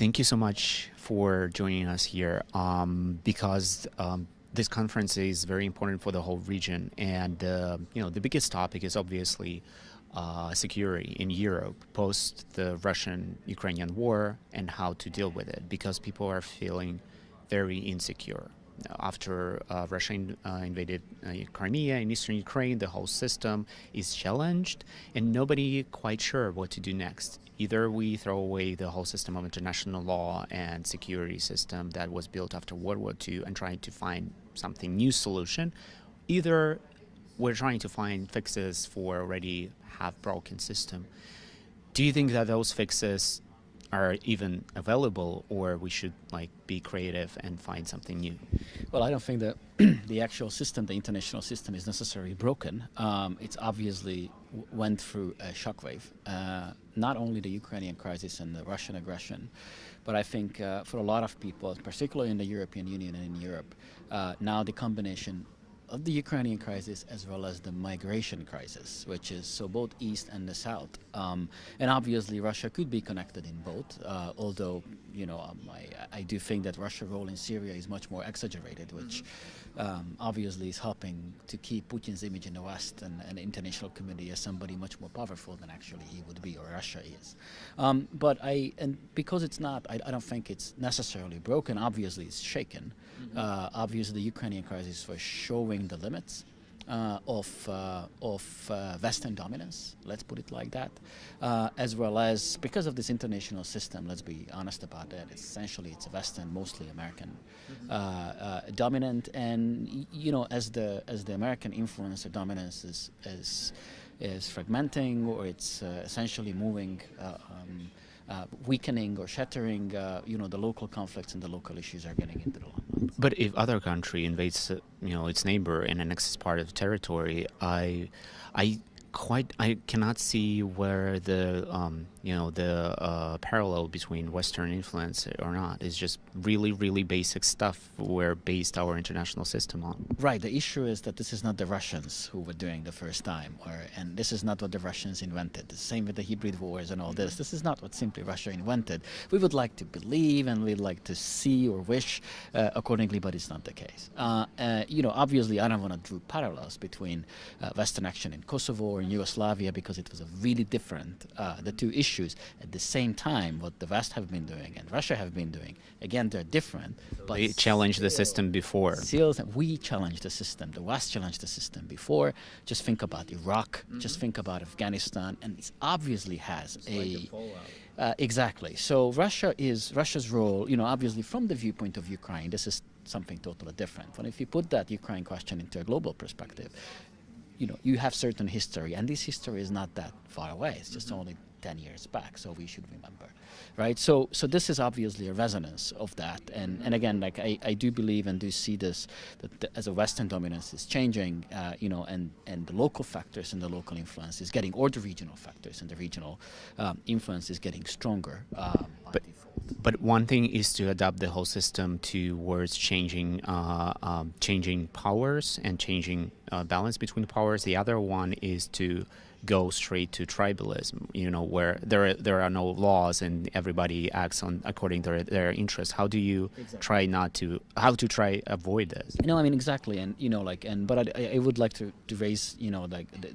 thank you so much for joining us here because this conference is very important for the whole region. And, the biggest topic is obviously security in Europe post the Russian-Ukrainian war and how to deal with it, because people are feeling very insecure. After Russia invaded Crimea in eastern Ukraine, the whole system is challenged and nobody quite sure what to do next. Either we throw away the whole system of international law and security system that was built after World War II and trying to find something new solution. Either we're trying to find fixes for already half broken system. Do you think that those fixes are even available, or we should be creative and find something new? Well, I don't think that the actual system, the international system, is necessarily broken. It's obviously went through a shockwave. Not only the Ukrainian crisis and the Russian aggression, but I think for a lot of people, particularly in the European Union and in Europe, now the combination of the Ukrainian crisis as well as the migration crisis, which is so both east and the south. And obviously Russia could be connected in both, although, I do think that Russia's role in Syria is much more exaggerated, which obviously is helping to keep Putin's image in the West and the international community as somebody much more powerful than actually he would be, or Russia is. And because it's not, I don't think it's necessarily broken. Obviously it's shaken. Obviously the Ukrainian crisis was showing the limits of Western dominance, let's put it like that, as well as because of this international system. Let's be honest about that. It's a Western, mostly American dominant, and as the American influence or dominance is fragmenting, or it's essentially moving. Weakening or shattering, the local conflicts and the local issues are getting into the limelight. But if other country invades, its neighbor and annexes part of the territory, I cannot see where the parallel between Western influence or not. It's just really basic stuff we're based our international system on. Right. The issue is that this is not the Russians who were doing the first time, and this is not what the Russians invented. The same with the hybrid wars and all this. This is not what simply Russia invented. We would like to believe and we'd like to see or wish accordingly, but it's not the case. Obviously, I don't want to draw parallels between Western action in Kosovo or in Yugoslavia, because it was a really different, the two issues. At the same time, what the West have been doing and Russia have been doing, again, they're different. But they challenged the system before. We challenged the system. The West challenged the system before. Just think about Iraq. Just think about Afghanistan, and it obviously has exactly. So Russia's role. Obviously, from the viewpoint of Ukraine, this is something totally different. But if you put that Ukraine question into a global perspective, you have certain history, and this history is not that far away. It's just only 10 years back, so we should remember, right? So this is obviously a resonance of that, and again, I do believe and do see this, that as a Western dominance is changing, and the local factors and the local influence is getting, or the regional factors and the regional influence is getting stronger. But one thing is to adapt the whole system towards changing powers and changing balance between powers. The other one is to go straight to tribalism, where there are no laws and everybody acts according to their interests. How do you try avoid this? Exactly, and but I would like to raise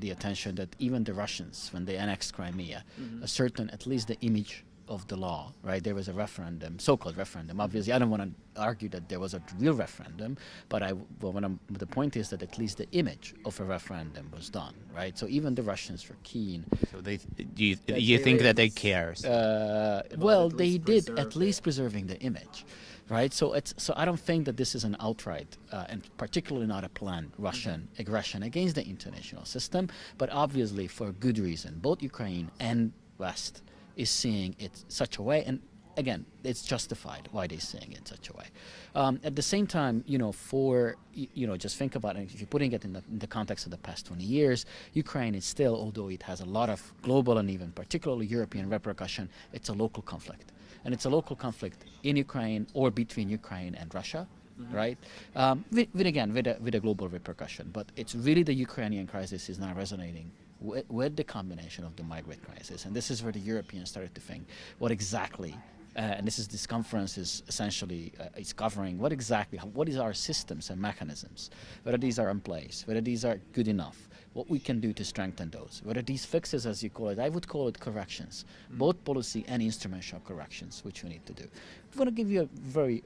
the attention that even the Russians, when they annexed Crimea, a certain, at least the image of the law, right? There was a referendum, so-called referendum. Obviously, I don't want to argue that there was a real referendum, but the point is that at least the image of a referendum was done, right? So even the Russians were keen. So do you think that they care? Well, they did, at least preserving the image, right? So I don't think that this is an outright and particularly not a planned Russian aggression against the international system, but obviously for good reason. Both Ukraine and West is seeing it such a way, and again, it's justified why they're seeing it such a way. At the same time, just think about it. If you're putting it in the context of the past 20 years, Ukraine is still, although it has a lot of global and even particularly European repercussion, it's a local conflict, and it's a local conflict in Ukraine or between Ukraine and Russia. Right, with a global repercussion, but it's really the Ukrainian crisis is now resonating with the combination of the migrant crisis, and this is where the Europeans started to think, what exactly and this conference is essentially it's covering what is our systems and mechanisms, whether these are in place, whether these are good enough, what we can do to strengthen those, whether these fixes, as you call it, I would call it corrections, both policy and instrumental corrections, which we need to do. I'm going to give you a very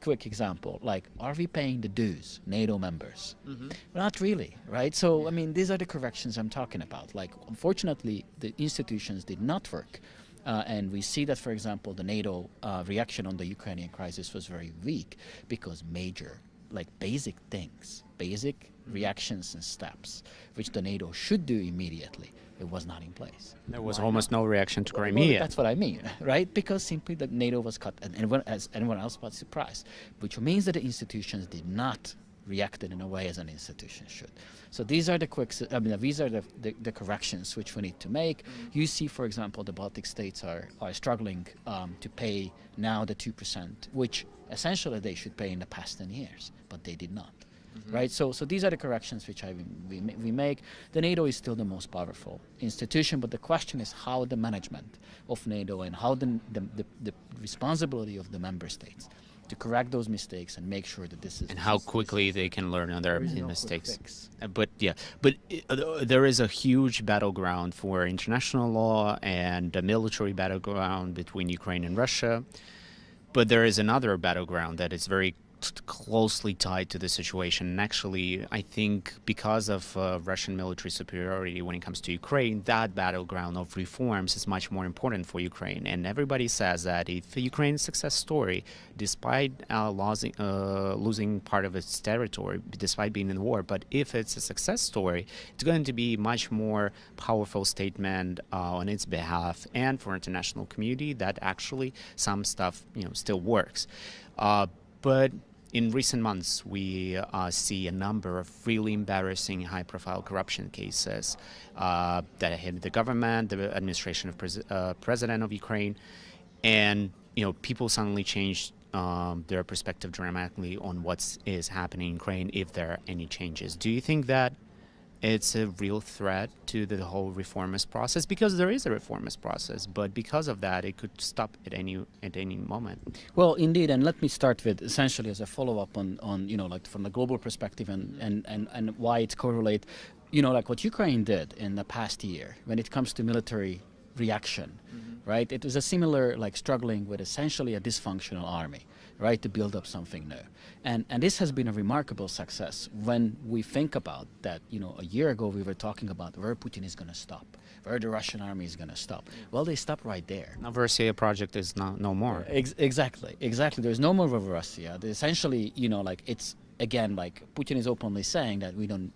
quick example, like, are we paying the dues, NATO members? Well, not really, right? So, I mean, these are the corrections I'm talking about. Like, unfortunately, the institutions did not work. And we see that, for example, the NATO reaction on the Ukrainian crisis was very weak because major, like basic things, basic reactions and steps, which the NATO should do immediately, it was not in place. There was almost no reaction to Well, Crimea. that's what I mean, right? Because simply the NATO was cut, and anyone else was surprised, which means that the institutions did not react in a way as an institution should. So these are these are the corrections which we need to make. You see, for example, the Baltic states are struggling to pay now the 2%, which essentially they should pay in the past 10 years, but they did not. Right, so these are the corrections which we make. The NATO is still the most powerful institution, but the question is how the management of NATO and how the responsibility of the member states to correct those mistakes and make sure that this is and how quickly they can learn on their mistakes. But there is a huge battleground for international law and a military battleground between Ukraine and Russia. But there is another battleground that is very closely tied to the situation. And actually, I think because of Russian military superiority when it comes to Ukraine, that battleground of reforms is much more important for Ukraine. And everybody says that if Ukraine's success story, despite losing part of its territory, despite being in war, but if it's a success story, it's going to be much more powerful statement on its behalf and for international community that actually some stuff still works. But in recent months, we see a number of really embarrassing high-profile corruption cases that hit the government, the administration of President of Ukraine, and people suddenly changed their perspective dramatically on what is happening in Ukraine if there are any changes. Do you think that it's a real threat to the whole reformist process? Because there is a reformist process, but because of that, it could stop at any moment. Well, indeed, and let me start with essentially as a follow-up on like from the global perspective and why it's correlate, like what Ukraine did in the past year when it comes to military reaction, right? It was a similar like struggling with essentially a dysfunctional army, right, to build up something new. And this has been a remarkable success when we think about that, a year ago we were talking about where Putin is going to stop, where the Russian army is going to stop. Well, they stopped right there. Novorossiya project is no more. Exactly. There's no more Novorossiya. Essentially, like it's, again, like Putin is openly saying that we don't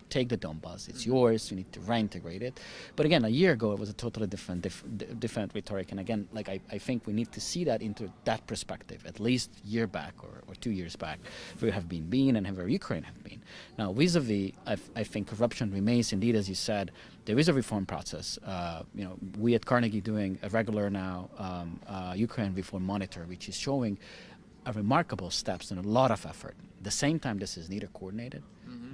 take the Donbass, it's yours, you need to reintegrate it. But again, a year ago it was a totally different rhetoric, and again, like I think we need to see that into that perspective, at least a year back or 2 years back, where we have been and where Ukraine have been. Now, vis-a-vis, I think corruption remains, indeed, as you said, there is a reform process. We at Carnegie doing a regular now Ukraine Reform Monitor, which is showing a remarkable steps and a lot of effort. At the same time, this is neither coordinated.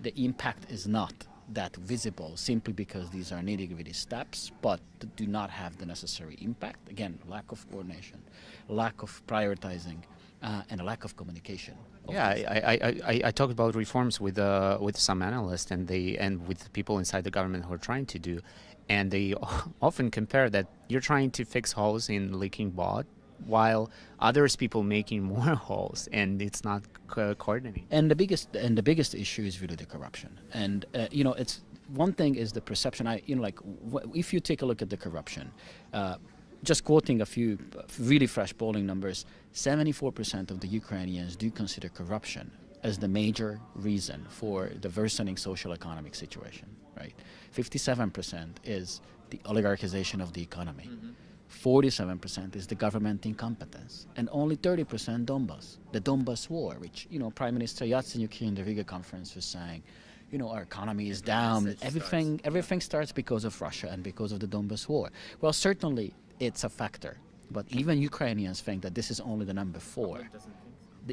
The impact is not that visible simply because these are nitty-gritty steps, but do not have the necessary impact. Again, lack of coordination, lack of prioritizing, and a lack of communication. Yeah, I talked about reforms with some analysts and with people inside the government who are trying to do, and they often compare that you're trying to fix holes in leaking boat, while others people making more holes, and it's not coordinating. And the biggest issue is really the corruption. And it's one thing is the perception. If you take a look at the corruption, just quoting a few really fresh polling numbers, 74% of the Ukrainians do consider corruption as the major reason for the worsening social economic situation. Right, 57% is the oligarchization of the economy. 47% is the government incompetence, and only 30% Donbass, the Donbass war, which, Prime Minister Yatsenyuk here in the Riga conference was saying, our economy is down, everything starts because of Russia and because of the Donbass war. Well, certainly it's a factor, but even Ukrainians think that this is only the number 4.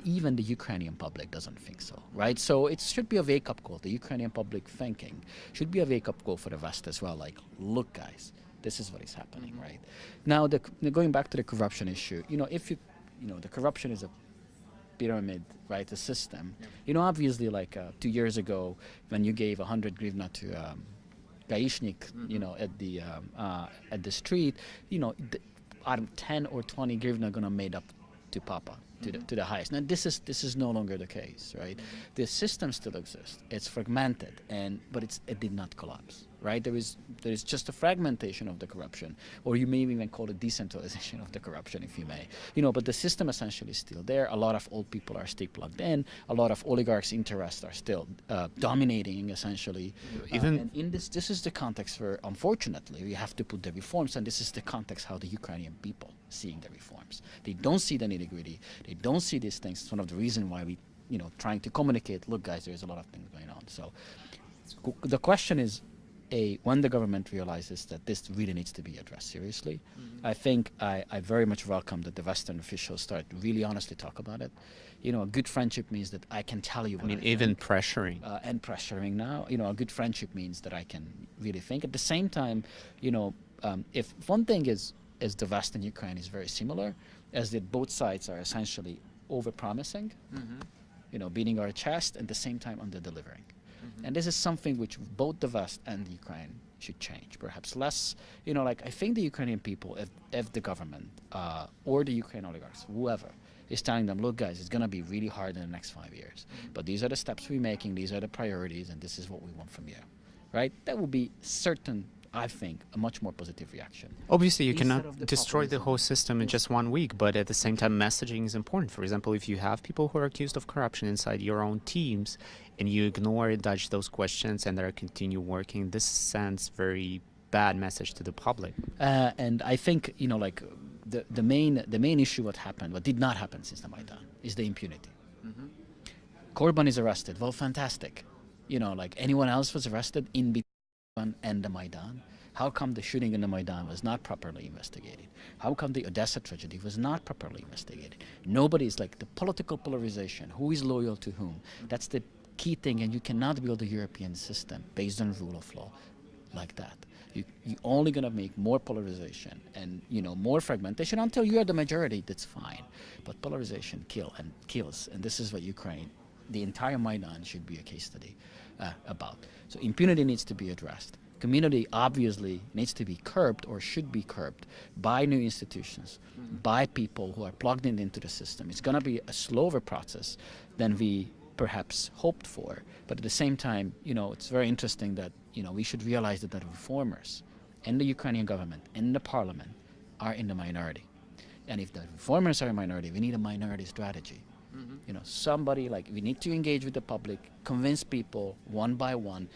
Even the Ukrainian public doesn't think so, right? So it should be a wake-up call. The Ukrainian public thinking should be a wake-up call for the West as well, like, look, guys, This is what is happening, right? Now, going back to the corruption issue, if the corruption is a pyramid, right, a system. Obviously, like 2 years ago, when you gave 100 grivna to Gaishnik, at the street, out of 10 or 20 grivna gonna made up to Papa, to the highest. Now this is no longer the case, right? The system still exists. It's fragmented, but it did not collapse, right? There is just a fragmentation of the corruption, or you may even call it decentralization of the corruption, if you may. But the system essentially is still there. A lot of old people are still plugged in. A lot of oligarchs' interests are still dominating, essentially. And in this is the context where, unfortunately, we have to put the reforms, and this is the context how the Ukrainian people seeing the reforms. They don't see the nitty-gritty. They don't see these things. It's one of the reasons why we, trying to communicate, look, guys, there's a lot of things going on. So the question is, when the government realizes that this really needs to be addressed seriously, I think I very much welcome that the Western officials start really honestly talk about it. A good friendship means that I can tell you what I even think. pressuring. And pressuring now. A good friendship means that I can really think. At the same time, if one thing is the West and Ukraine is very similar, as that both sides are essentially over-promising, beating our chest, at the same time under-delivering. And this is something which both the West and the Ukraine should change. Perhaps less, I think the Ukrainian people, if the government or the Ukrainian oligarchs, whoever, is telling them, look, guys, it's going to be really hard in the next 5 years. But these are the steps we're making, these are the priorities, and this is what we want from you, right? That will be certain, I think, a much more positive reaction. Obviously, you cannot destroy the whole system in just 1 week, but at the same time, messaging is important. For example, if you have people who are accused of corruption inside your own teams, and you ignore and dodge those questions, and they continue working, this sends very bad message to the public. And I think, the main issue what did not happen since the Maidan, is the impunity. Korban is arrested. Well, fantastic. Anyone else was arrested in between and the Maidan. How come the shooting in the Maidan was not properly investigated? How come the Odessa tragedy was not properly investigated? Nobody's the political polarization. Who is loyal to whom? That's the key thing, and you cannot build a European system based on rule of law like that. You're only going to make more polarization and more fragmentation until you are the majority. That's fine, but polarization kills, and this is what Ukraine, the entire Maidan, should be a case study about. So impunity needs to be addressed. Community obviously needs to be curbed, or should be curbed, by new institutions, by people who are plugged into the system. It's going to be a slower process than we perhaps hoped for, but at the same time, it's very interesting that we should realize that the reformers in the Ukrainian government, in the parliament, are in the minority. And if the reformers are a minority, we need a minority strategy. Somebody we need to engage with the public, convince people one by one,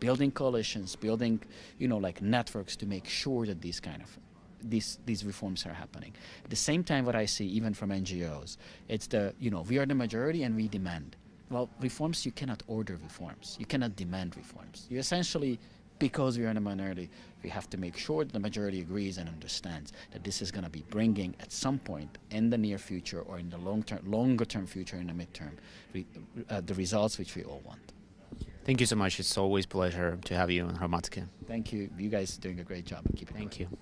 building coalitions, building networks to make sure that these reforms are happening. At the same time, what I see even from NGOs, it's we are the majority and we demand. Well, reforms, you cannot order reforms. You cannot demand reforms. You essentially, because we are in a minority, we have to make sure that the majority agrees and understands that this is going to be bringing, at some point in the near future or in the longer-term future, in the midterm, the results which we all want. Thank you so much. It's always a pleasure to have you in Hromadske. Thank you. You guys are doing a great job. Keep it Thank going. you.